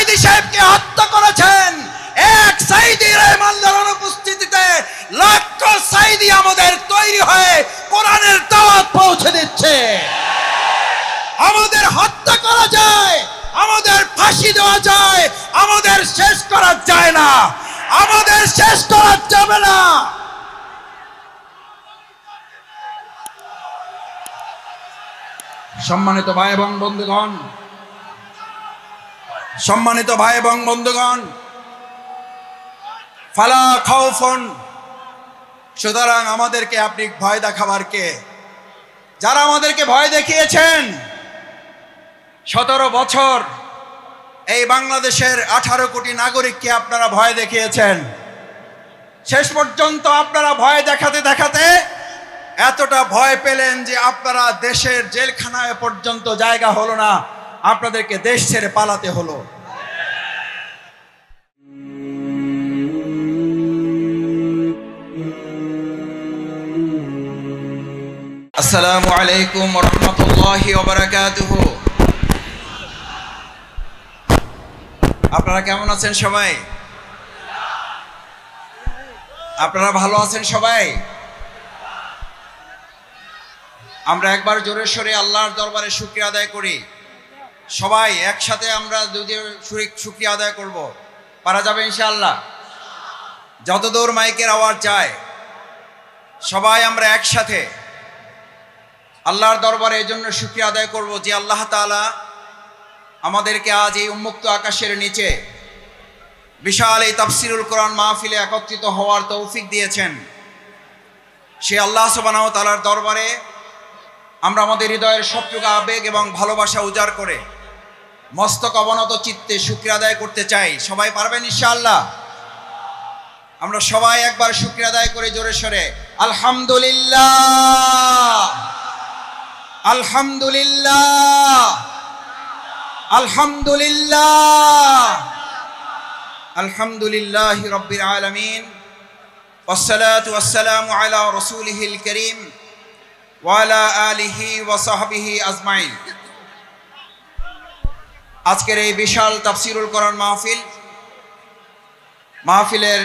সাঈদী সাহেবকে হত্যা করেছেন। এক সাঈদীর মাল্লার অনুপস্থিতিতে লাখ সাঈদী আমাদের তৈরি হয়ে কোরআনের দাওয়াত পৌঁছে দিচ্ছে। আমাদের হত্যা করা যায়, আমাদের ফাঁসি দেওয়া যায়, আমাদের শেষ করা যায় না, আমাদের শেষ করা যাবে না। সম্মানিত ভাই এবং বন্ধুগণ, সম্মানিত ভাই এবং বন্ধুগণ, ফালা খাউফুন, সুতরাং আমাদেরকে আপনি ভয় দেখাবার কে? যারা আমাদেরকে ভয় দেখিয়েছেন 17 বছর এই বাংলাদেশের 18 কোটি নাগরিককে আপনারা ভয় দেখিয়েছেন। শেষ পর্যন্ত আপনারা ভয় দেখাতে দেখাতে এতটা ভয় পেলেন যে আপনারা দেশের জেলখানায় পর্যন্ত জায়গা হলো না, আপনাদেরকে দেশ ছেড়ে পালাতে হলো। আসসালামু আলাইকুম ওয়া রাহমাতুল্লাহি ওয়া বারাকাতুহু। আপনারা কেমন আছেন সবাই? আপনারা ভালো আছেন সবাই? আমরা একবার জোরে সোরে আল্লাহর দরবারে শুকরিয়া আদায় করি। সবাই একসাথে আমরা যদি শুকরিয়া আদায় করব, পারা যাবে ইনশাআল্লাহ? যতদূর মাইকের আওয়াজ যায় সবাই আমরা একসাথে আল্লাহর দরবারে এই জন্য শুকরিয়া আদায় করব যে আল্লাহ তাআলা আমাদেরকে আজ এই উন্মুক্ত আকাশের নিচে বিশাল এই তাফসিরুল কোরআন মাহফিলে একত্রিত হওয়ার তৌফিক দিয়েছেন। সে আল্লাহ সুবহানাহু ওয়া তাআলার দরবারে আমরা আমাদের হৃদয়ের সবটুকু আবেগ এবং ভালোবাসা উজাড় করে মস্তক অবনত চিত্তে শুকরিয়া আদায় করতে চাই। সবাই পারবেন ইনশাআল্লাহ? আমরা সবাই একবার শুকরিয়া আদায় করে জোরে সোরে আলহামদুলিল্লাহ, আলহামদুলিল্লাহ, আলহামদুলিল্লাহ, আলহামদুলিল্লাহি রাব্বিল আলামিন, ওয়াসসালাতু ওয়াসসালামু আলা রাসূলিহিল কারীম ওয়া আলা আলিহি ওয়া সাহবিহি আজমাইন। আজকের এই বিশাল তাফসিরুল কোরআন মাহফিলের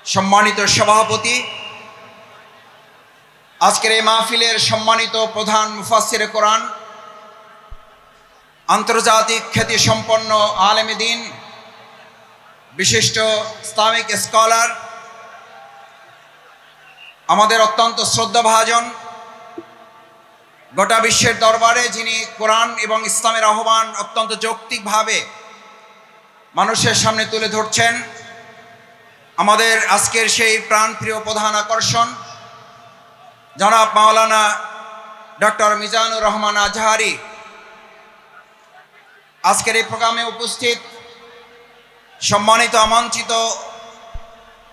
সম্মানিত সভাপতি, আজকের এই মাহফিলের সম্মানিত প্রধান মুফাসসিরে কোরআন, আন্তর্জাতিক খ্যাতি সম্পন্ন আলেমে দ্বীন, বিশিষ্ট ইসলামিক স্কলার, আমাদের অত্যন্ত শ্রদ্ধাভাজন, গোটা বিশ্বের দরবারে যিনি কোরআন এবং ইসলামের আহ্বান অত্যন্ত যৌক্তিকভাবে মানুষের সামনে তুলে ধরছেন, আমাদের আজকের সেই প্রাণপ্রিয় প্রধান আকর্ষণ জনাব মাওলানা ডক্টর মিজানুর রহমান আজহারি। আজকের এই প্রোগ্রামে উপস্থিত সম্মানিত আমন্ত্রিত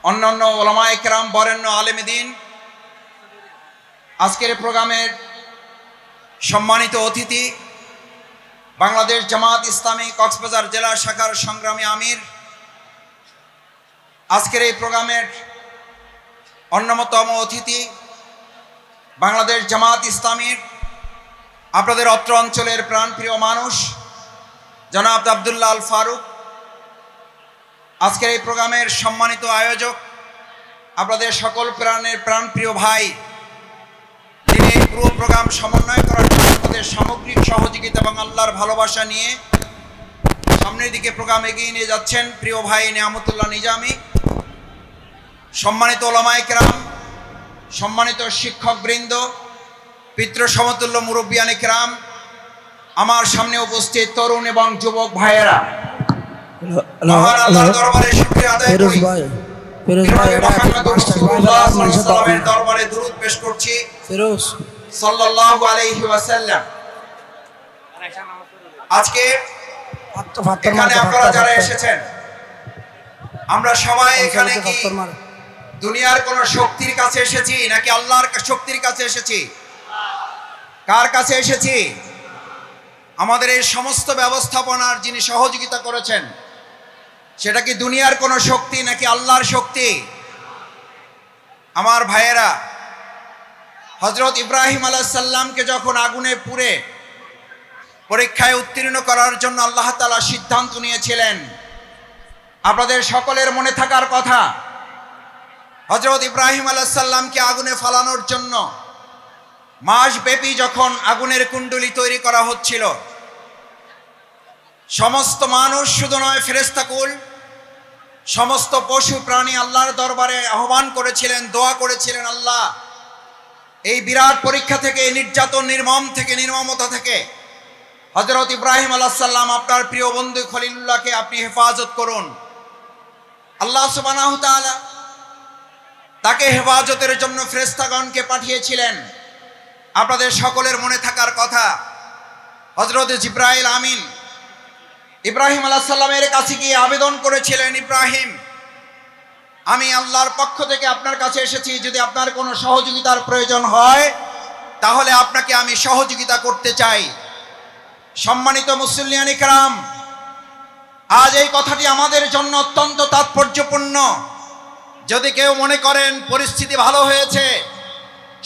অন্যান্য ওলামায়ে কেরাম, বরেণ্য আলেমে দ্বীন, আজকের এই প্রোগ্রামের সম্মানিত অতিথি বাংলাদেশ জামাত ইসলামী কক্সবাজার জেলা শাখার সংগ্রামী আমির, আজকের এই প্রোগ্রামের অন্যতম অতিথি বাংলাদেশ জামাত ইসলামীর আপনাদের অত্র অঞ্চলের প্রাণপ্রিয় মানুষ জনাব আব্দুল্লাহ আল ফারুক, আজকের এই প্রোগ্রামের সম্মানিত আয়োজক আপনাদের সকল প্রাণপ্রিয় ভাই, যিনি এই পুরো প্রোগ্রাম সমন্বয় করার জন্য আপনাদের সামগ্রিক সহযোগিতা এবং আল্লাহর ভালোবাসা নিয়ে সামনের দিকে প্রোগ্রাম এগিয়ে নিয়ে যাচ্ছেন, প্রিয় ভাই নিয়ামতুল্লাহ নিজামী। সম্মানিত ওলামায়ে কেরাম, সম্মানিত শিক্ষকবৃন্দ, পিতৃ সমতুল্য মুরব্বিয়ানে কেরাম, আমার সামনে উপস্থিত তরুণ এবং যুবক ভাইয়েরা, আল্লাহর দরবারে শুকরিয়া আদায় করি। দরবারে দুরূদ পেশ করছি সাল্লাল্লাহু আলাইহি ওয়াসাল্লাম। আজকে এখানে আপনারা যারা এসেছেন, আমরা সবাই এখানে কি দুনিয়ার কোন শক্তির কাছে এসেছি নাকি আল্লাহর শক্তির কাছে এসেছি? কার কাছে এসেছি? আমাদের এই সমস্ত ব্যবস্থাপনার যিনি সহযোগিতা করেছেন, সেটা কি দুনিয়ার কোন শক্তি নাকি আল্লাহর শক্তি? আমার ভাইয়েরা, হযরত ইব্রাহিম আলাইহিস সালামকে যখন আগুনে পুড়ে পরীক্ষায় উত্তীর্ণ করার জন্য আল্লাহ তাআলা সিদ্ধান্ত নিয়েছিলেন। আপনাদের সকলের মনে থাকার কথা, হযরত ইব্রাহিম আলাইহিস সালামকে আগুনে ফালানোর জন্য মাসব্যাপী যখন আগুনের কুণ্ডলী তৈরি করা হচ্ছিল, সমস্ত মানুষ শুধু নয়, ফেরেশতাকুল, সমস্ত পশু প্রাণী আল্লাহর দরবারে আহ্বান করেছিলেন, দোয়া করেছিলেন, আল্লাহ এই বিরাট পরীক্ষা থেকে, এই নির্যাতন, নির্মমতা থেকে হযরত ইব্রাহিম আলাইহিস সালাম আপনার প্রিয় বন্ধু খলিলুল্লাহকে আপনি হেফাজত করুন। আল্লাহ সুবহানাহু ওয়া তাআলা তাকে হেফাজতের জন্য ফেরেশতাগণকে পাঠিয়েছিলেন। আপনাদের সকলের মনে থাকার কথা, হযরত জিবরাইল আমিন ইব্রাহিম আলাইহিস সালামের কাছে গিয়ে আবেদন করেছিলেন, ইব্রাহিম, আমি আল্লাহর পক্ষ থেকে আপনার কাছে এসেছি, যদি আপনার কোনো সহযোগিতার প্রয়োজন হয় তাহলে আপনাকে আমি সহযোগিতা করতে চাই। সম্মানিত মুসল্লিয়ান ইকরাম, আজ এই কথাটি আমাদের জন্য অত্যন্ত তাৎপর্যপূর্ণ। যদি কেউ মনে করেন পরিস্থিতি ভালো হয়েছে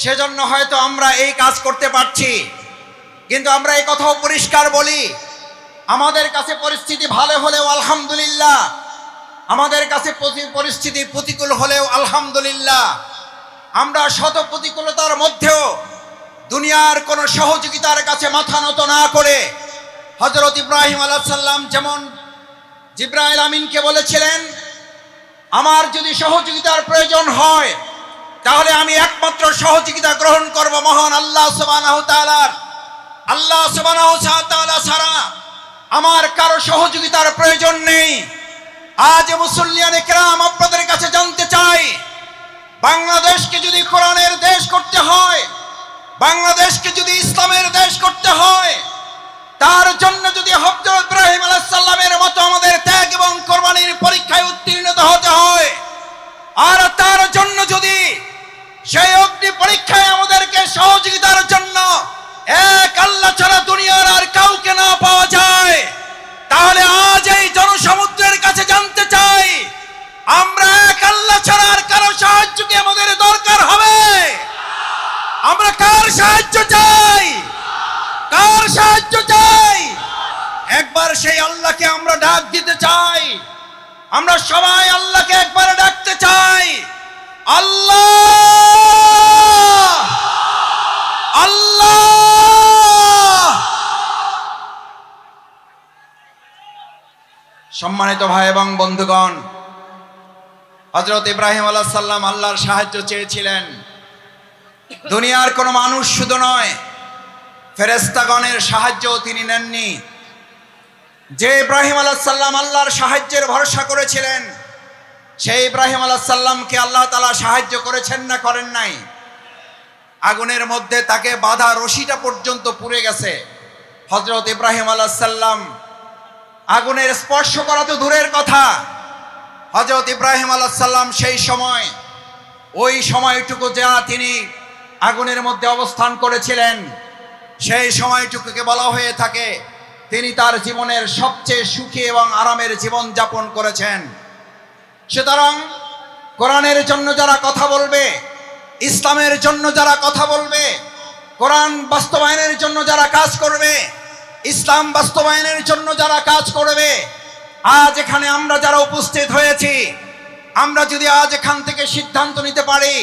সেজন্য হয়তো আমরা এই কাজ করতে পারছি, কিন্তু আমরা এই কথাও পরিষ্কার বলি, আমাদের কাছে পরিস্থিতি ভালো হলেও আলহামদুলিল্লাহ, আমাদের কাছে পরিস্থিতি প্রতিকূল হলেও আলহামদুলিল্লাহ, আমরা শত প্রতিকূলতার মধ্যেও দুনিয়ার কোনো সহযোগিতার কাছে মাথা নত না করে হযরত ইব্রাহিম আলাইহিস সালাম যেমন জিবরাইল আমিনকে বলেছিলেন, আমার যদি সহযোগিতার প্রয়োজন হয় তাহলে আমি একমাত্র সহযোগিতা গ্রহণ করব মহান আল্লাহ সুবহানাহু ওয়া তাআলার। আল্লাহ সুবহানাহু ওয়া তাআলা ছাড়া আমার কারো সহযোগিতার প্রয়োজন নেই। আজ মুসল্লিয়ানে কেরাম, আপনাদের কাছে জানতে চাই, বাংলাদেশকে যদি কোরআনের দেশ করতে হয়, বাংলাদেশকে যদি ইসলামের দেশ করতে হয়, তার জন্য যদি হযরত ইব্রাহিম আলাইহিস সালামের মতো আমাদের ত্যাগ এবং কোরবানির পরীক্ষায় উত্তীর্ণ হতে হয়, আর তার জন্য যদি সেই অগ্নি পরীক্ষায় আমাদেরকে সহযোগিতার জন্য এক আল্লাহ ছাড়া দুনিয়ার আর কাউকে না পাওয়া যায়, তাহলে আজ এই জনসমুদ্রের কাছে জানতে চাই, আমরা এক আল্লাহ ছাড়া আর কারো সাহায্য কি আমাদের দরকার হবে? আমরা কার সাহায্য চাই? কার সাহায্য চাই? একবার সেই আল্লাহকে আমরা ডাক দিতে চাই। আমরা সবাই আল্লাহকে একবার ডাকতে চাই, আল্লাহ আল্লাহ। সম্মানিত ভাই এবং বন্ধুগণ, হযরত ইব্রাহিম আলাইহিস সালাম আল্লাহর সাহায্য চেয়েছিলেন। দুনিয়ার কোনো মানুষ শুধু নয়, ফেরেশতাগণের সাহায্যও তিনি নেননি। যে ইব্রাহিম আলাইহিস সালাম আল্লাহর সাহায্যের ভরসা করেছিলেন, সেই ইব্রাহিম আলাইহিস সালামকে আল্লাহ তাআলা সাহায্য করেছেন না করেন নাই? আগুনের মধ্যে তাকে বাঁধা রশিটা পর্যন্ত পুড়ে গেছে। হযরত ইব্রাহিম আলাইহিস সালাম আগুনের স্পর্শ করা তো দূরের কথা, হযরত ইব্রাহিম আলাইহিস সালাম সেই সময়, ওই সময়টুকু যা তিনি আগুনের মধ্যে অবস্থান করেছিলেন, সেই সময়টুকুকে বলা হয়ে থাকে তিনি তার জীবনের সবচেয়ে সুখী এবং আরামের জীবন যাপন করেছেন। সুতরাং কোরআনের জন্য যারা কথা বলবে, ইসলামের জন্য যারা কথা বলবে, কোরআন বাস্তবায়নের জন্য যারা কাজ করবে, ইসলাম বাস্তবায়নের জন্য যারা কাজ করবে, আজ এখানে আমরা যারা উপস্থিত হয়েছি, আমরা যদি আজ এখান থেকে সিদ্ধান্ত নিতে পারি,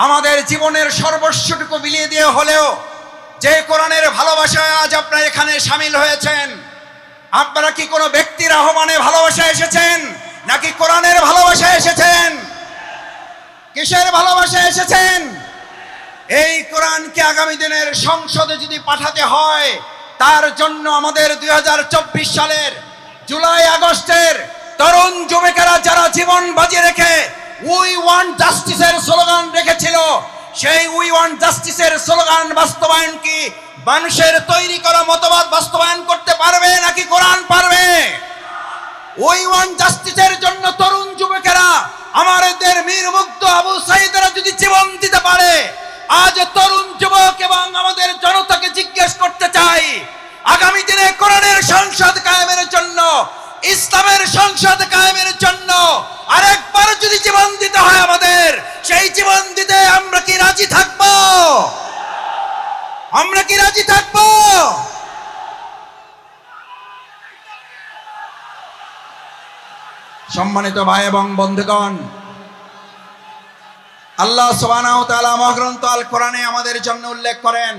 আমাদের জীবনের সর্বস্বটুকু বিলিয়ে দিয়ে হলেও যে কোরআনের ভালোবাসায় আজ আপনারা এখানে শামিল হয়েছেন, আপনারা কি কোনো ব্যক্তির আহ্বানে ভালোবাসা এসেছেন নাকি কোরআনের ভালোবাসা এসেছেন? কিসের ভালোবাসা এসেছেন? এই কোরআনকে আগামী দিনের সংসদে যদি পাঠাতে হয়, তার জন্য আমাদের 2024 সালের জুলাই আগস্টের তরুণ যুবকেরা যারা জীবন বাজি রেখে উই ওয়ান্ট জাস্টিসের স্লোগান রেখেছিল, সেই উই ওয়ান্ট জাস্টিসের স্লোগান বাস্তবায়ন কি মানুষের তৈরি করা মতবাদ বাস্তবায়ন করতে পারবে নাকি কোরআন পারবে? উই ওয়ান্ট জাস্টিসের জন্য তরুণ যুবকেরা, আমাদের মীর মুগ্ধ আবু সাঈদরা যদি জীবন দিতে পারে, আজ তরুণ যুবক এবং আমাদের জনতাকে জিজ্ঞেস করতে চাই, আগামী দিনে কোরআনের সংসদ কায়েমের জন্য, ইসলামের সংসদ কায়েমের জন্য আরেকবার যদি জীবন দিতে হয় আমাদের, সেই জীবন দিতে আমরা কি রাজি থাকব? আমরা কি রাজি থাকব? সম্মানিত ভাই এবং বন্ধুগণ, আল্লাহ সুবহানাহু ওয়া তাআলা মহাগ্রন্থ আল কোরআনে আমাদের জন্য উল্লেখ করেন,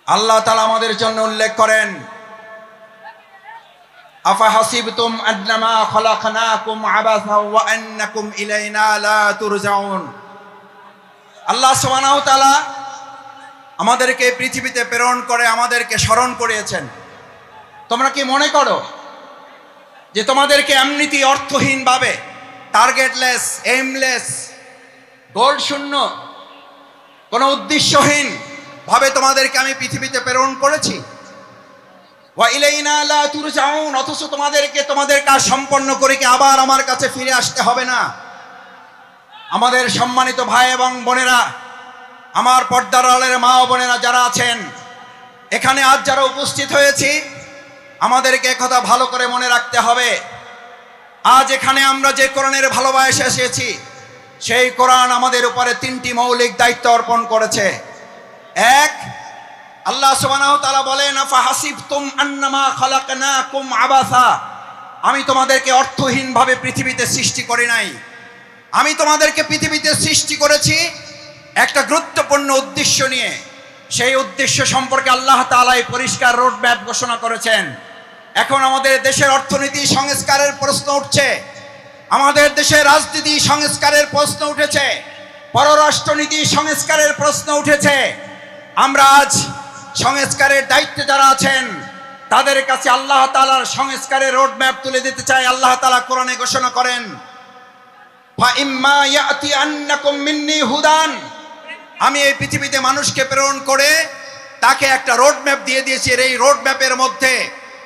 আল্লাহ তাআলা আমাদের জন্য উল্লেখ করেন, আফা হাসিবতুম আন্নামা খলাকনাকুম আবাসা ওয়া আন্নাকুম ইলাইনা লা তুরজাউন। আল্লাহ সুবহানাহু ওয়া তাআলা আমাদেরকে পৃথিবীতে প্রেরণ করে আমাদেরকে স্মরণ করিয়েছেন। তোমরা কি মনে করো যে তোমাদেরকে এমনিতেই অর্থহীন ভাবে, টার্গেটলেস, এইমলেস, গোল শূন্য, কোনো উদ্দেশ্যহীন ভাবে তোমাদেরকে আমি পৃথিবীতে প্রেরণ করেছি? ওয়া ইলাইনা লা তুরজাউন, অথচ তোমাদেরকে তোমাদের কাজ সম্পন্ন করে কি আবার আমার কাছে ফিরে আসতে হবে না? আমাদের সম্মানিত ভাই এবং বোনেরা, আমার পর্দার আড়ালের মা ও বোনেরা যারা আছেন, এখানে আজ যারা উপস্থিত হয়েছি, আমাদেরকে একথা ভালো করে মনে রাখতে হবে, আজ এখানে আমরা যে কোরআনের ভালোবাসা এসেছি, সেই কোরআন আমাদের উপরে তিনটি মৌলিক দায়িত্ব অর্পণ করেছে। এক, আল্লাহ সুবহানাহু ওয়া তাআলা বলেন, আফা হাসিবতুম আন্নামা খলাকনাকুম আবাসা, আমি তোমাদেরকে অর্থহীন ভাবে পৃথিবীতে সৃষ্টি করি নাই, আমি তোমাদেরকে পৃথিবীতে সৃষ্টি করেছি একটা গুরুত্বপূর্ণ উদ্দেশ্য নিয়ে। সেই উদ্দেশ্য সম্পর্কে আল্লাহ তাআলা পরিষ্কার রোড ম্যাপ ঘোষণা করেছেন। এখন আমাদের দেশের অর্থনীতি সংস্কারের প্রশ্ন উঠছে, আমাদের দেশের রাজনীতি সংস্কারের প্রশ্ন উঠেছে, পররাষ্ট্রনীতি সংস্কারের প্রশ্ন উঠেছে। আমরা আজ সংস্কারের দায়িত্বে যারা আছেন, তাদের কাছে আল্লাহ তাআলার সংস্কারের রোড ম্যাপ তুলে দিতে চাই। আল্লাহ তাআলা কোরআনে ঘোষণা করেন, ফাইম্মা ইয়াতিয়ান্নাকুম মিন্নি হুদান, আমি এই পৃথিবীতে মানুষকে প্রেরণ করে তাকে একটা রোড ম্যাপ দিয়ে দিয়েছি। এই রোড ম্যাপের মধ্যে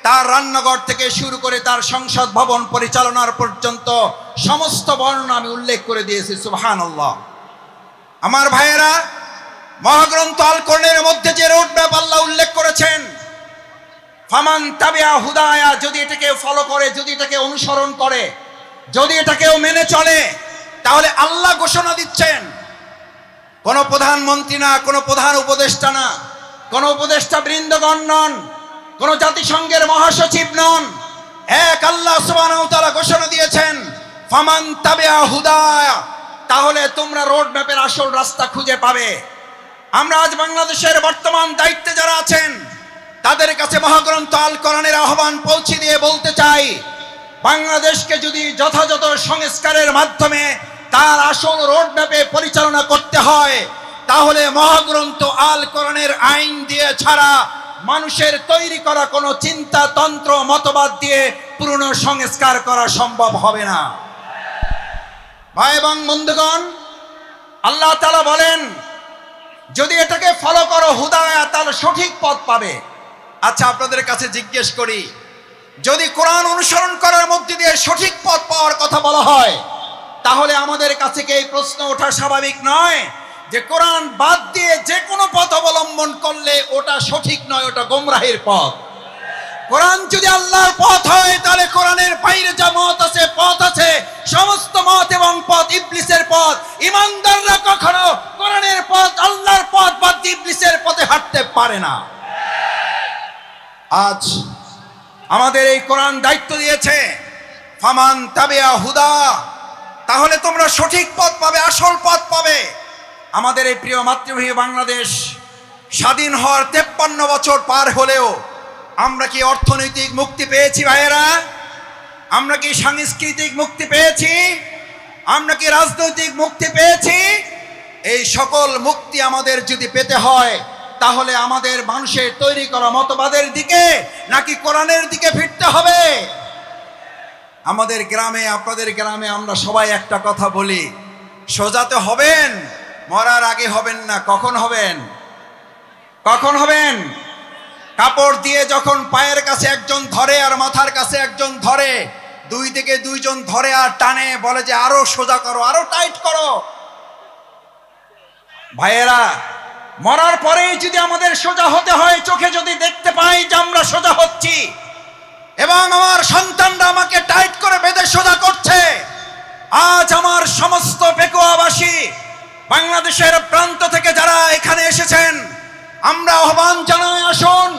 তার রান্নাঘর থেকে শুরু করে তার সংসদ ভবন পরিচালনার পর্যন্ত সমস্ত বর্ণনা আমি উল্লেখ করে দিয়েছি। সুবহানাল্লাহ। আমার ভাইয়েরা, মহাগ্রন্থ আল কোরআনের মধ্যে যে রোড ম্যাপ আল্লাহ উল্লেখ করেছেন, ফামান তাবিআ হুদায়া, যদি এটাকে ফলো করে, যদি এটাকে অনুসরণ করে, যদি এটাকেও মেনে চলে, তাহলে আল্লাহ ঘোষণা দিচ্ছেন, কোন প্রধানমন্ত্রী না, কোন প্রধান উপদেষ্টা না, কোন উপদেষ্টা বৃন্দগণ নন, কোন জাতিসংঘের মহাসচিব নন, এক আল্লাহ সুবহানাহু ওয়া তাআলা ঘোষণা দিয়েছেন, ফামান তাবিআ হুদায়া, তাহলে তোমরা রোড ম্যাপের আসল রাস্তা খুঁজে পাবে। আমরা আজ বাংলাদেশের বর্তমান দায়িত্বে যারা আছেন, তাদের কাছে মহাগ্রন্থ আল কোরআনের আহ্বান পৌঁছে দিয়ে বলতে চাই, বাংলাদেশকে যদি যথাযথ সংস্কারের মাধ্যমে তার আসল রোড ম্যাপে পরিচালনা করতে হয়, তাহলে মহাগ্রন্থ আল কোরআনের আইন দিয়ে ছাড়া মানুষের তৈরি করা কোনো চিন্তা, তন্ত্র, মতবাদ দিয়ে পুরনো সংস্কার করা সম্ভব হবে না। ভাই এবং বন্ধুগণ, আল্লাহ তাআলা বলেন, যদি এটাকে ফলো করো হুদায়া, তাহলে সঠিক পথ পাবে। আচ্ছা, আপনাদের কাছে জিজ্ঞেস করি, যদি কোরআন অনুসরণ করার মধ্যে দিয়ে সঠিক পথ পাওয়ার কথা বলা হয়, তাহলে আমাদের কাছে কি এই প্রশ্ন ওঠা স্বাভাবিক নয় যে কোরআন বাদ দিয়ে যে কোনো পথ অবলম্বন করলে ওটা সঠিক নয়, ওটা গোমরাহির পথ? কোরআন যদি আল্লাহর পথ হয়, তাহলে কোরআনের বাইরে যা মত আছে, পথ আছে, সমস্ত মত এবং পথ ইবলিসের পথ। ইমানদাররা কখনো কোরআনের পথ, আল্লাহর পথ বাদ দিয়ে ইবলিসের পথে হাঁটতে পারে না। আজ আমাদের এই কোরআন দায়িত্ব দিয়েছে, ফামান তাবিআ হুদা, তাহলে তোমরা সঠিক পথ পাবে, আসল পথ পাবে। আমাদের এই প্রিয় মাতৃভূমি বাংলাদেশ স্বাধীন হওয়ার 53 বছর পার হলেও আমরা কি অর্থনৈতিক মুক্তি পেয়েছি ভাইয়েরা? আমরা কি সাংস্কৃতিক মুক্তি পেয়েছি? আমরা কি রাজনৈতিক মুক্তি পেয়েছি? এই সকল মুক্তি আমাদের যদি পেতে হয়, তাহলে আমাদের মানুষের তৈরি করা মতবাদের দিকে নাকি কোরআনের দিকে ফিরতে হবে? আমাদের গ্রামে, আপনাদের গ্রামে আমরা সবাই একটা কথা বলি, সোজাতে হবেন, মরার আগে হবেন না। কখন হবেন? কখন হবেন? কাপড় দিয়ে যখন পায়ের কাছে একজন ধরে আর মাথার কাছে একজন ধরে, দুই দিকে দুইজন ধরে আর টানে, বলে যে আরো সোজা করো, আরো টাইট করো। ভাইয়েরা, মরার পরেই যদি আমাদের সোজা হতে হয়, চোখে যদি দেখতে পাই যে আমরা সোজা হচ্ছি এবং আমার সন্তানরা আমাকে টাইট করে বেঁধে সোজা করছে, আজ আমার সমস্ত পেকুয়াবাসী, বাংলাদেশের প্রান্ত থেকে যারা এখানে এসেছেন, আমরা আহ্বান জানাই, আসুন,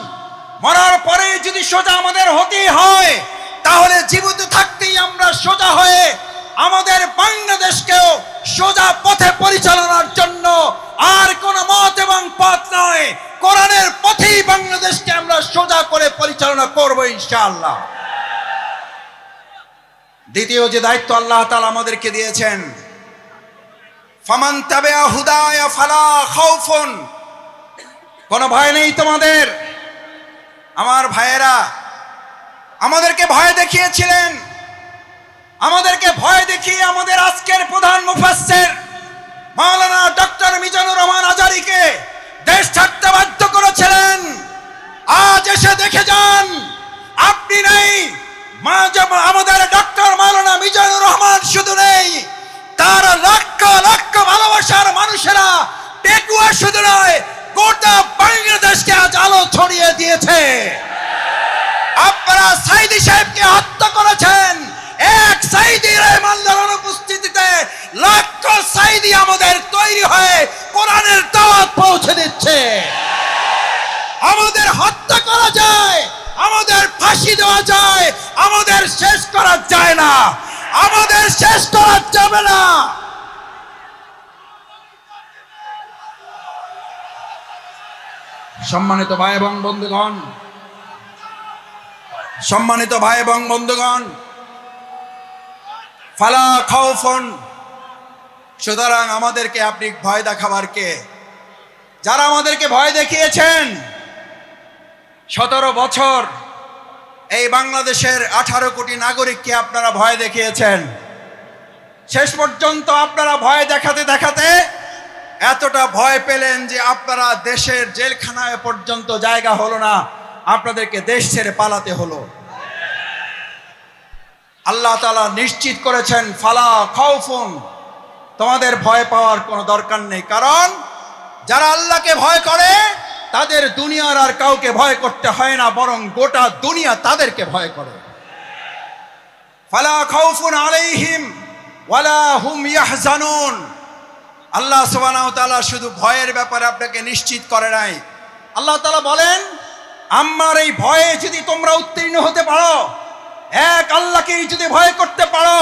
মরার পরে যদি সোজা আমাদের হতেই হয়, তাহলে জীবিত থাকতেই আমরা সোজা হয়ে আমাদের বাংলাদেশকেও সোজা পথে পরিচালনার জন্য আর কোন মত এবং পথ নয়, কোরআনের পথেই বাংলাদেশকে আমরা সোজা করে পরিচালনা করব ইনশাআল্লাহ। দ্বিতীয় যে দায়িত্ব আল্লাহ তাআলা আমাদেরকে দিয়েছেন, ফামান তাবিআ হুদায়া ফালা খাউফুন, কোনো ভয় নেই তোমাদের। আমার ভাইয়েরা আমাদেরকে ভয় দেখিয়েছিলেন, আমাদেরকে ভয় দেখিয়ে আমাদের আজকের প্রধান মুফাসসির মাওলানা ডক্টর মিজানুর রহমান আজারীকে দেশ ছাড়তে বাধ্য করেছিলেন। আজ এসে দেখে যান আপনি নেই, আমাদের ডক্টর মাওলানা মিজানুর রহমান শুধু নেই, তার লক্ষ লক্ষ ভালোবাসার মানুষেরা পেকুয়া শুধু নয় গোটা বাংলাদেশকে আজ আলো ছড়িয়ে দিয়েছে। আপনারা সাইদি সাহেবকে হত্যা করেছেন, এক সাইদির মাল্লার অনুপস্থিতিতে লক্ষ সাইদি আমাদের তৈরি হয়ে কোরআনের দাওয়াত পৌঁছে দিচ্ছে। আমাদের হত্যা করা যায়, আমাদের ফাঁসি দেওয়া যায়, আমাদের শেষ করা যায় না, আমাদের শেষ করা যাবে না। সম্মানিত ভাই এবং বন্ধুগণ, সম্মানিত ভাই এবং বন্ধুগণ, ফালা খাউফুন, সুতরাং আমাদেরকে আপনি ভয় দেখাবার কে? যারা আমাদেরকে ভয় দেখিয়েছেন 17 বছর এই বাংলাদেশের 18 কোটি নাগরিককে আপনারা ভয় দেখিয়েছেন। শেষ পর্যন্ত আপনারা ভয় দেখাতে দেখাতে এতটা ভয় পেলেন যে আপনারা দেশের জেলখানায় পর্যন্ত জায়গা হলো না, আপনাদেরকে দেশ ছেড়ে পালাতে হলো। আল্লাহ তাআলা নিশ্চিত করেছেন ফালা খাউফুন, তোমাদের ভয় পাওয়ার কোনো দরকার নেই, কারণ যারা আল্লাহকে ভয় করে তাদের দুনিয়ার আর কাউকে ভয় করতে হয় না, বরং গোটা দুনিয়া তাদেরকে ভয় করে। ফালা খাউফুন আলাইহিম ওয়ালা হুম ইয়াহজানুন। আল্লাহ সুবহানাহু ওয়া তাআলা শুধু ভয়ের ব্যাপারে আপনাকে নিশ্চিত করে নাই, আল্লাহ তাআলা বলেন আমার এই ভয়ে যদি তোমরা উত্তীর্ণ হতে পারো, এক আল্লাহকেই যদি ভয় করতে পারো,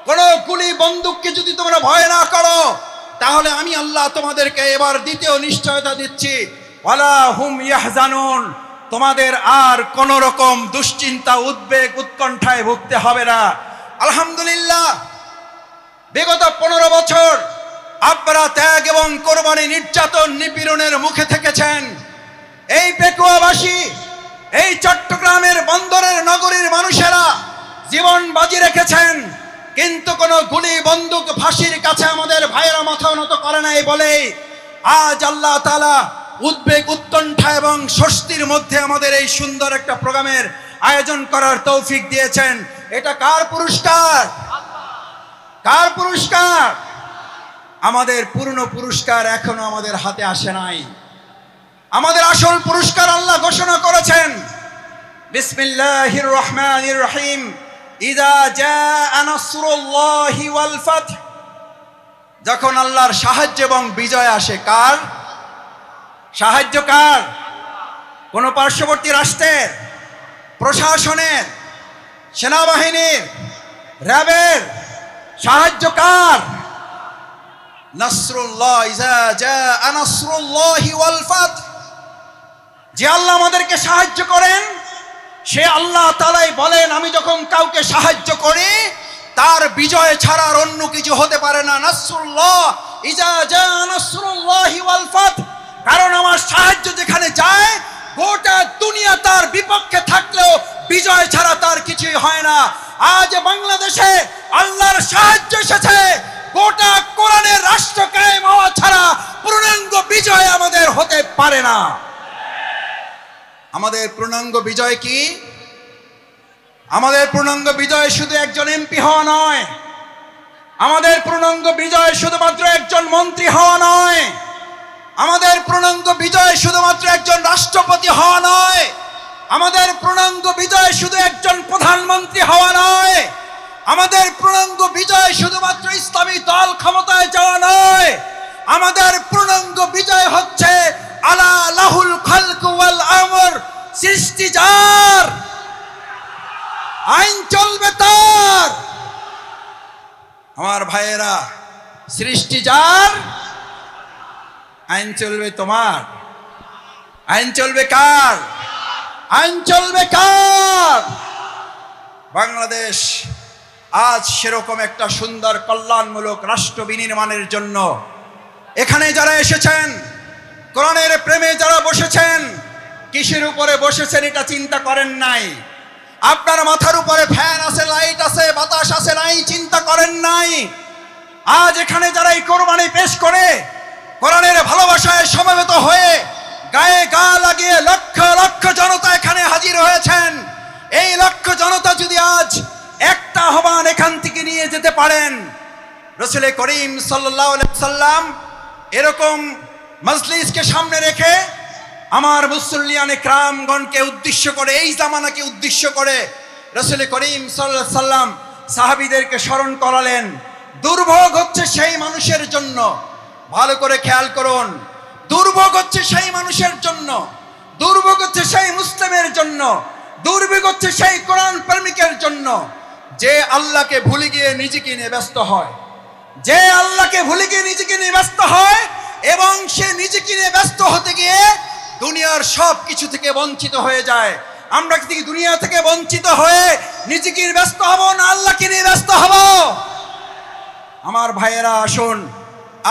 কোনো গুলি বন্দুককে যদি তোমরা ভয় না করো, তাহলে আমি আল্লাহ তোমাদেরকে এবার দ্বিতীয় নিশ্চয়তা দিচ্ছি, ওয়ালা হুম ইয়াহজানুন, তোমাদের আর কোন রকম দুশ্চিন্তা উদ্বেগ উৎকণ্ঠায় ভুগতে হবে না। আলহামদুলিল্লাহ, বিগত 15 বছর আপনারা ত্যাগ এবং কোরবানি, নির্যাতন নিপীড়নের মুখে থেকেছেন। এই পেকুয়াবাসী, এই চট্টগ্রামের বন্দরের নগরীর মানুষেরা জীবন বাজি রেখেছেন, কিন্তু কোনো গুলি বন্দুক ফাঁসির কাছে আমাদের ভাইয়েরা মাথা নত করে নাই বলেই আজ আল্লাহ তাআলা উদ্বেগ উৎকণ্ঠা এবং স্বস্তির মধ্যে আমাদের এই সুন্দর একটা প্রোগ্রামের আয়োজন করার তৌফিক দিয়েছেন। এটা কার পুরস্কার? কার পুরস্কার? আমাদের পূর্ণ পুরস্কার এখনো আমাদের হাতে আসে নাই। আমাদের আসল পুরস্কার আল্লাহ ঘোষণা করেছেন, বিসমিল্লাহির রহমানির রহিম, ইযা জাআ নাসরুল্লাহি ওয়াল ফাতহ। যখন আল্লাহর সাহায্য এবং বিজয় আসে। কার সাহায্য? কার? কোন পার্শ্ববর্তী রাষ্ট্রের, প্রশাসনের, সেনাবাহিনীর, র্যাবের সাহায্য কার? নাসরুল্লাহ, ইযা জাআ নাসরুল্লাহি ওয়াল ফাতহ। যে আল্লাহ আমাদেরকে সাহায্য করেন সে আল্লাহ তাআলাই বলেন, আমি যখন কাউকে সাহায্য করি তার বিজয় ছাড়া আর অন্য কিছু হতে পারে না। নাসরুল্লাহ, ইযা জাআ নাসরুল্লাহি ওয়াল ফাতহ। কারণ আমার সাহায্য যেখানে যায় গোটা দুনিয়া তার বিপক্ষে থাকলেও বিজয় ছাড়া তার কিছুই হয় না। আজ বাংলাদেশে আল্লাহর সাহায্য এসেছে, গোটা কোরআনের রাষ্ট্র কায়েম হওয়া ছাড়া পূর্ণাঙ্গ বিজয় আমাদের হতে পারে না। আমাদের পূর্ণাঙ্গ বিজয় কি? আমাদের পূর্ণাঙ্গ বিজয় শুধু একজন এমপি হওয়া নয়, আমাদের পূর্ণাঙ্গ বিজয় শুধুমাত্র একজন মন্ত্রী হওয়া নয়, আমাদের পূর্ণাঙ্গ বিজয় শুধুমাত্র একজন রাষ্ট্রপতি হওয়া নয়, আমাদের পূর্ণাঙ্গ বিজয় শুধু একজন প্রধানমন্ত্রী হওয়া নয়, আমাদের পূর্ণাঙ্গ বিজয় শুধুমাত্র ইসলামী দল ক্ষমতায় যাওয়া নয়, আমাদের পূর্ণাঙ্গ বিজয় হচ্ছে আলা লাহুল খালকু ওয়াল আমর, সৃষ্টি যার, আইন চলবে তার। আমার ভাইয়েরা, সৃষ্টি যার, আইন চলবে তোমার। আইন চলবে কার? আইন চলবে কার? বাংলাদেশ আজ সেরকম একটা সুন্দর কল্যাণমূলক রাষ্ট্র বিনির্মাণের জন্য এখানে যারা এসেছেন, কোরআনের প্রেমে যারা বসেছেন, কিসের উপরে বসেছেন এটা চিন্তা করেন নাই। আপনার মাথার উপরে ফ্যান আছে, লাইট আছে, বাতাস আছে নাই, চিন্তা করেন নাই। আজ এখানে যারা এই কোরবানি পেশ করে কোরআনের ভালোবাসায় সমবেত হয়ে গায়ে গা লাগিয়ে লক্ষ লক্ষ জনতা এখানে হাজির হয়েছেন, এই লক্ষ জনতা যদি আজ একটা আহ্বান এখান থেকে নিয়ে যেতে পারেন, রাসূল করিম সাল্লাল্লাহু আলাইহি সাল্লাম এরকম মজলিসকে সামনে রেখে আমার মুসল্লিয়ানে কিরামগণকে উদ্দেশ্য করে, এই জামানাকে উদ্দেশ্য করে রাসূল করিম সাল্লাল্লাহু আলাইহি সাল্লাম সাহাবীদেরকে স্মরণ করালেন। দুর্ভোগ হচ্ছে সেই মানুষের জন্য, ভালো করে খেয়াল করুন, দুর্ভোগ হচ্ছে সেই মানুষের জন্য, দুর্ভোগ হচ্ছে সেই মুসলিমের জন্য, দুর্ভোগ হচ্ছে সেই কোরআন প্রেমিকের জন্য যে আল্লাহকে ভুলে গিয়ে নিজেকে নিয়ে ব্যস্ত হয়, যে আল্লাহকে ভুলে গিয়ে নিজেকে নিয়ে ব্যস্ত হয় এবং সে নিজেকে নিয়ে ব্যস্ত হতে গিয়ে দুনিয়ার সব কিছু থেকে বঞ্চিত হয়ে যায়। আমরা কি দুনিয়া থেকে বঞ্চিত হয়ে নিজেকে নিয়ে ব্যস্ত হব না আল্লাহকে নিয়ে ব্যস্ত হব? আমার ভাইয়েরা আসুন,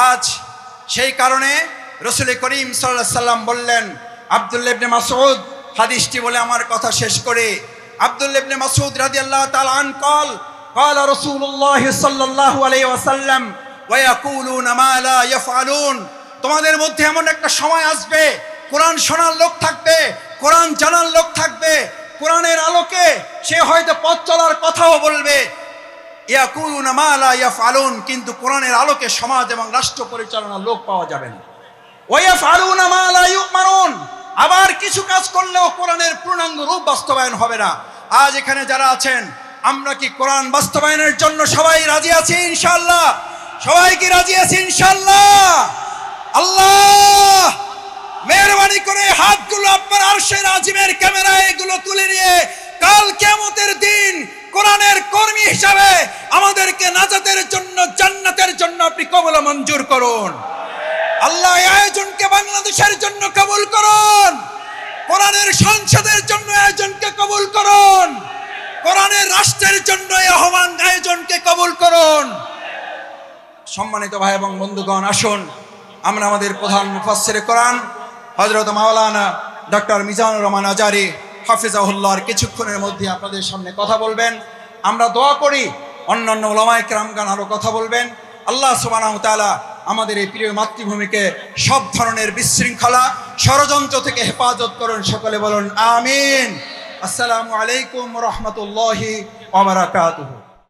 আজ সেই কারণে রাসূল করিম সাল্লাল্লাহু আলাইহি সাল্লাম বললেন, আব্দুল্লাহ ইবনে মাসউদ হাদিসটি বলে আমার কথা শেষ করে, আব্দুল্লাহ ইবনে মাসউদ রাদিয়াল্লাহু তাআলা আন قال قال رسول الله صلى الله عليه وسلم ويقولون ما لا يفعلون। তোমাদের মধ্যে এমন একটা সময় আসবে, কোরআন শোনার লোক থাকবে, কোরআন জানার লোক থাকবে, কোরআনের আলোকে সে হয়তো পথ চলার কথাও বলবে, ইয়াকুলুনা মা লা ইয়াফআলুন, কিন্তু কোরআনের আলোকে সমাজ এবং রাষ্ট্র পরিচালনার লোক পাওয়া যাবে না। ওয়া ইয়াফআলুনা মা লা ইউমারুন, আবার কিছু কাজ করলেও কোরআনের পূর্ণাঙ্গ রূপ বাস্তবায়ন হবে না। আজ এখানে যারা আছেন, আমরা কি কোরআন বাস্তবায়নের জন্য সবাই রাজি আছি ইনশাআল্লাহ? সবাই কি রাজি আছি ইনশাআল্লাহ? আল্লাহ মেহেরবানি করে হাতগুলো আপনার আরশের আজিমের ক্যামেরায় এগুলো তুলে নিয়ে কাল কিয়ামতের দিন কোরআনের কর্মী হিসাবে আমাদেরকে নাজাতের জন্য, জান্নাতের জন্য আপনি কবুল মঞ্জুর করুন। আল্লাহ এই আয়োজনকে বাংলাদেশের জন্য কবুল করুন, কোরআনের সংসদের জন্য আয়োজনকে কবুল করুন, কোরআনের রাষ্ট্রের জন্য এই আহ্বান আয়োজনকে কবুল করুন। সম্মানিত ভাই এবং বন্ধুগণ, আসুন আমরা আমাদের প্রধান মুফাসসিরে কোরআন হযরত মাওলানা ডক্টর মিজানুর রহমান আজারি হাফিজাহুল্লাহর কিছুক্ষণের মধ্যে আপনাদের সামনে কথা বলবেন। আমরা দোয়া করি অন্যান্য উলামায়ে কেরামগণ আরো কথা বলবেন। আল্লাহ সুবহানাহু ওয়া তাআলা আমাদের এই প্রিয় মাতৃভূমিকে সব ধরনের বিশৃঙ্খলা ষড়যন্ত্র থেকে হেফাজত করুন। সকলে বলুন আমিন। আসসালামু আলাইকুম ওয়া রাহমাতুল্লাহি ওয়া বারাকাতুহু।